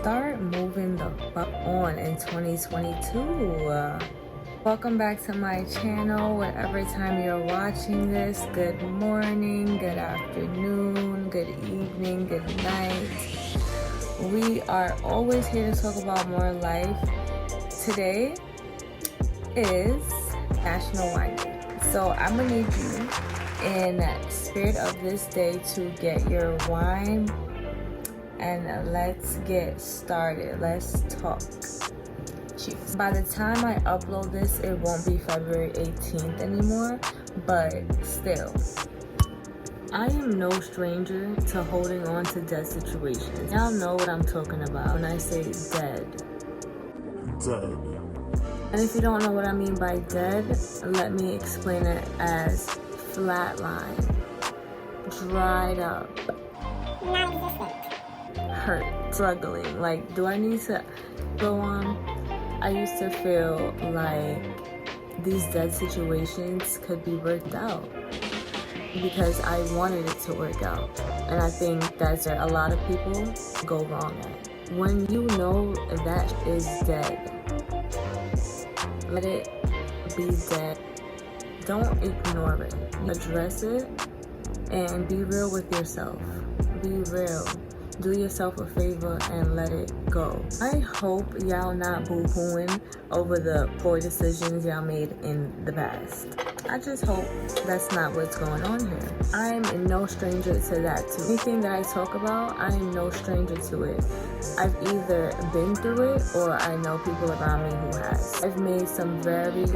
start moving the fuck on in 2022. Welcome back to my channel. Whatever time you're watching this, good morning, good afternoon, good evening, good night. We are always here to talk about more life. Today is National Wine Day. So I'm gonna need you, in spirit of this day, to get your wine and let's get started. Let's talk. Cheers. By the time I upload this, it won't be February 18th anymore, but still, I am no stranger to holding on to dead situations. Y'all know what I'm talking about when I say dead. And if you don't know what I mean by dead, let me explain it as flatline, dried up, non-existent, hurt, struggling. Like, do I need to go on? I used to feel like these dead situations could be worked out because I wanted it to work out. And I think that's where a lot of people go wrong at. When you know that is dead, let it be dead. Don't ignore it. Address it and be real with yourself. Be real. Do yourself a favor and let it go. I hope y'all not boo-hooing over the poor decisions y'all made in the past. I just hope that's not what's going on here. I'm no stranger to that too. Anything that I talk about, I am no stranger to it. I've either been through it or I know people around me who has. I've made some very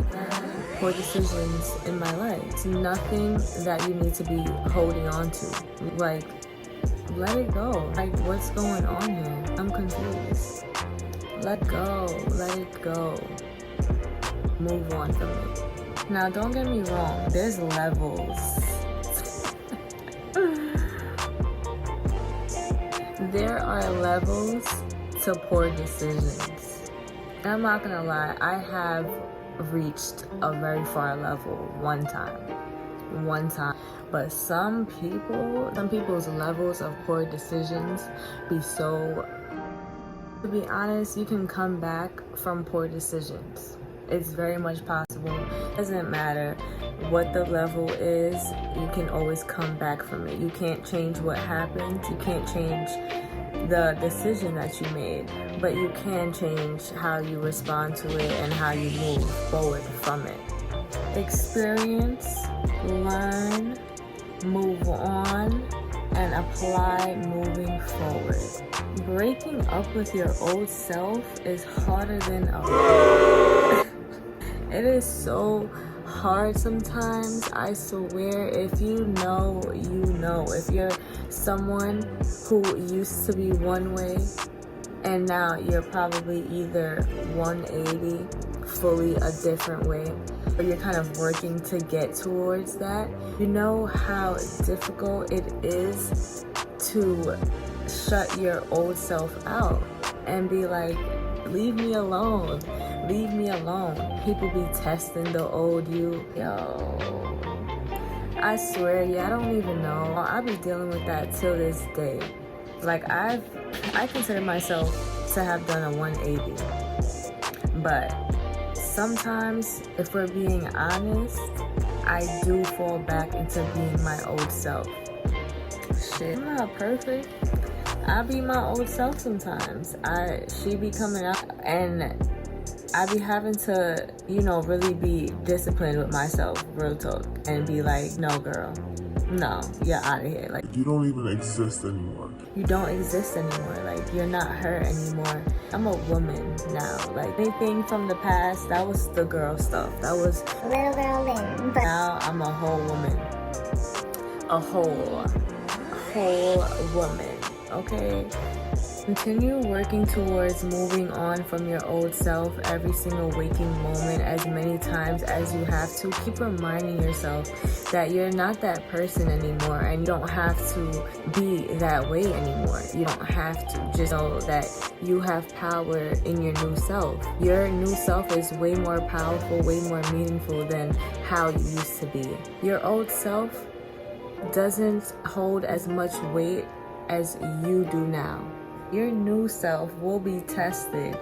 poor decisions in my life. It's nothing that you need to be holding on to. Like, let it go. Like, what's going on here? I'm confused. Let go. Let it go. Move on from it. Now, don't get me wrong. There's levels. There are levels to poor decisions. And I'm not gonna lie. I have reached a very far level one time. But some people's levels of poor decisions be so, to be honest, you can come back from poor decisions. It's very much possible. It doesn't matter what the level is, you can always come back from it. You can't change what happened, you can't change the decision that you made, but you can change how you respond to it and how you move forward from it. Experience, learn, move on, and apply moving forward. Breaking up with your old self is harder than a It is so hard sometimes. I swear, if you know, you know. If you're someone who used to be one way and now you're probably either 180, fully a different way, or you're kind of working to get towards that, you know how difficult it is to shut your old self out and be like, leave me alone, leave me alone. People be testing the old you. Yo, I swear, I don't even know. I be dealing with that till this day. Like, I consider myself to have done a 180, but sometimes, if we're being honest, I do fall back into being my old self. Shit, I'm not perfect. I be my old self sometimes. She be coming up and I be having to, really be disciplined with myself, real talk, and be like, no girl, no, you're out of here. Like, you don't even exist anymore. You don't exist anymore. Like, you're not her anymore. I'm a woman now. Like, anything from the past, that was the girl stuff. That was little girl Lynn. Now I'm a whole woman. A whole woman. Okay? Continue working towards moving on from your old self every single waking moment, as many times as you have to. Keep reminding yourself that you're not that person anymore and you don't have to be that way anymore. You don't have to. Just know that you have power in your new self. Your new self is way more powerful, way more meaningful than how you used to be. Your old self doesn't hold as much weight as you do now. Your new self will be tested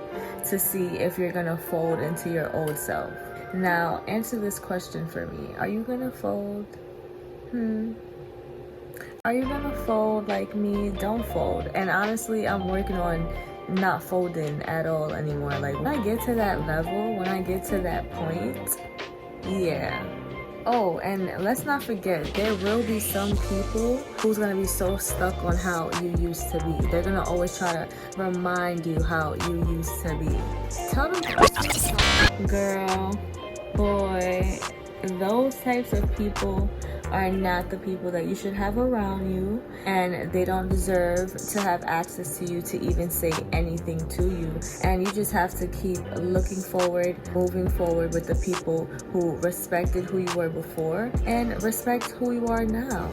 to see if you're gonna fold into your old self. Now, answer this question for me. Are you gonna fold? Are you gonna fold like me? Don't fold. And honestly, I'm working on not folding at all anymore. Like, when I get to that level, when I get to that point, yeah. Oh, and let's not forget, there will be some people who's gonna be so stuck on how you used to be. They're gonna always try to remind you how you used to be. Tell them, girl, boy, those types of people are not the people that you should have around you, and they don't deserve to have access to you to even say anything to you. And you just have to keep looking forward, moving forward with the people who respected who you were before and respect who you are now.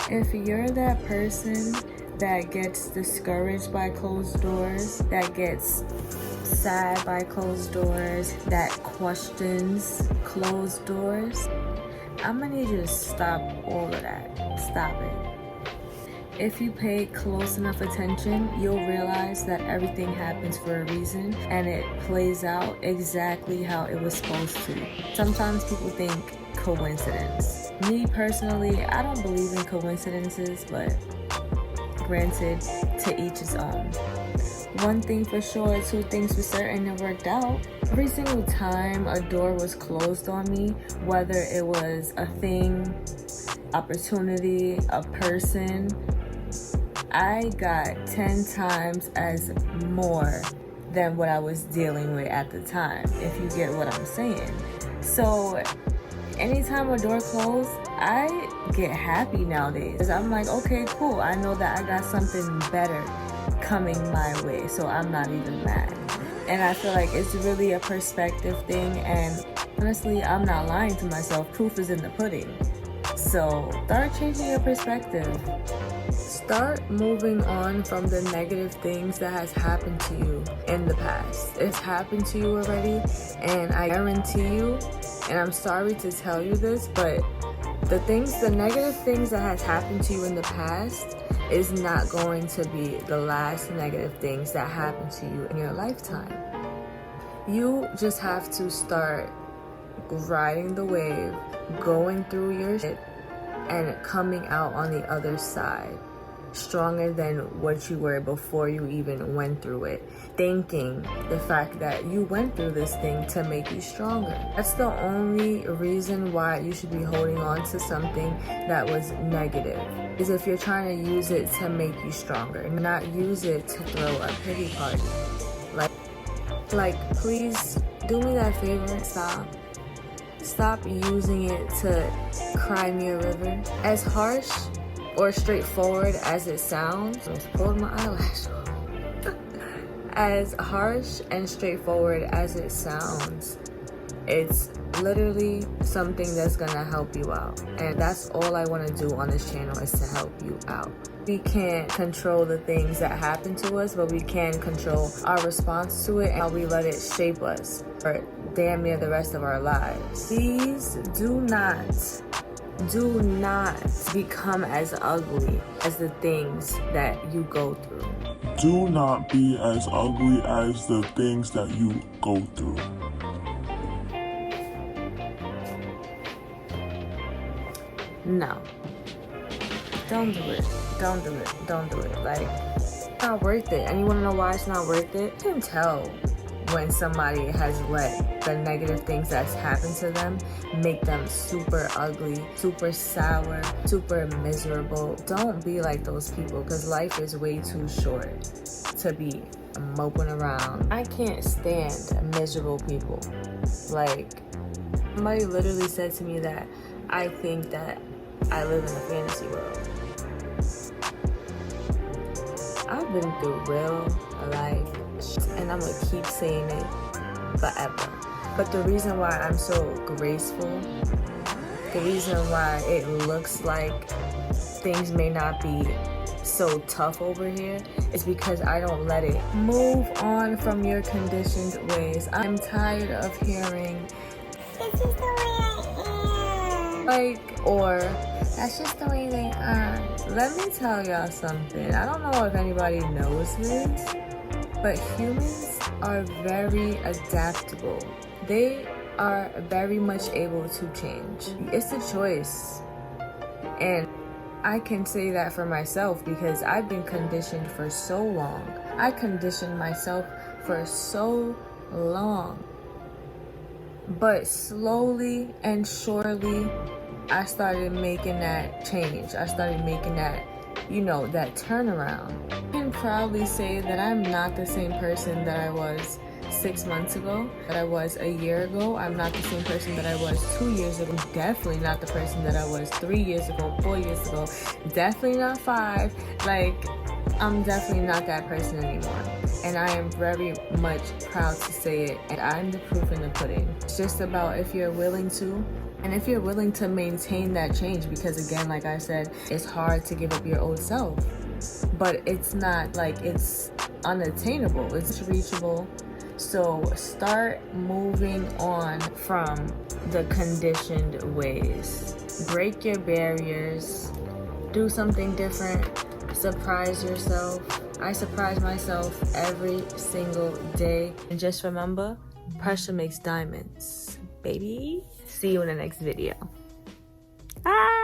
If you're that person that gets discouraged by closed doors, that gets sad by closed doors, that questions closed doors, I'm gonna need you to stop all of that. Stop it. If you pay close enough attention, you'll realize that everything happens for a reason and it plays out exactly how it was supposed to. Sometimes people think coincidence. Me personally, I don't believe in coincidences, but granted, to each his own. One thing for sure, two things for certain, it worked out. Every single time a door was closed on me, whether it was a thing, opportunity, a person, I got 10 times as more than what I was dealing with at the time, if you get what I'm saying. So anytime a door closed, I get happy nowadays. I'm like, okay, cool. I know that I got something better coming my way, so I'm not even mad. And I feel like it's really a perspective thing, and honestly, I'm not lying to myself. Proof is in the pudding. So start changing your perspective. Start moving on from the negative things that has happened to you in the past. It's happened to you already, and I guarantee you, and I'm sorry to tell you this, but the negative things that has happened to you in the past is not going to be the last negative things that happen to you in your lifetime. You just have to start riding the wave, going through your shit, and coming out on the other side stronger than what you were before you even went through it. Thanking the fact that you went through this thing to make you stronger. That's the only reason why you should be holding on to something that was negative, is if you're trying to use it to make you stronger, not use it to throw a pity party. Like, please do me that favor. Stop using it to cry me a river. As harsh or straightforward as it sounds, I almost pulled my eyelash off. As harsh and straightforward as it sounds, it's literally something that's gonna help you out. And that's all I want to do on this channel, is to help you out. We can't control the things that happen to us, but we can control our response to it and how we let it shape us for damn near the rest of our lives. Please do not become as ugly as the things that you go through. Do not be as ugly as the things that you go through. No. Don't do it. Don't do it. Don't do it. Like, it's not worth it. And you want to know why it's not worth it? You can tell when somebody has let the negative things that's happened to them make them super ugly, super sour, super miserable. Don't be like those people, because life is way too short to be moping around. I can't stand miserable people. Like, somebody literally said to me that I think that I live in a fantasy world. I've been through real life shit, and I'm gonna keep saying it forever. But the reason why I'm so graceful, the reason why it looks like things may not be so tough over here, is because I don't let it. Move on from your conditioned ways. I'm tired of hearing, "This is the way I am." Like, or, "That's just the way they are." Let me tell y'all something. I don't know if anybody knows this, but humans are very adaptable. They are very much able to change. It's a choice. And I can say that for myself because I've been conditioned for so long. I conditioned myself for so long. But slowly and surely, I started making that change. I started making that, that turnaround. I can proudly say that I'm not the same person that I was 6 months ago, that I was a year ago. I'm not the same person that I was 2 years ago. Definitely not the person that I was 3 years ago, 4 years ago. Definitely not 5. I'm definitely not that person anymore. And I am very much proud to say it. And I'm the proof in the pudding. It's just about if you're willing to. And if you're willing to maintain that change, because again, like I said, it's hard to give up your old self. But it's not like it's unattainable. It's reachable. So start moving on from the conditioned ways. Break your barriers. Do something different. Surprise yourself. I surprise myself every single day. And just remember, pressure makes diamonds, baby. See you in the next video. Bye.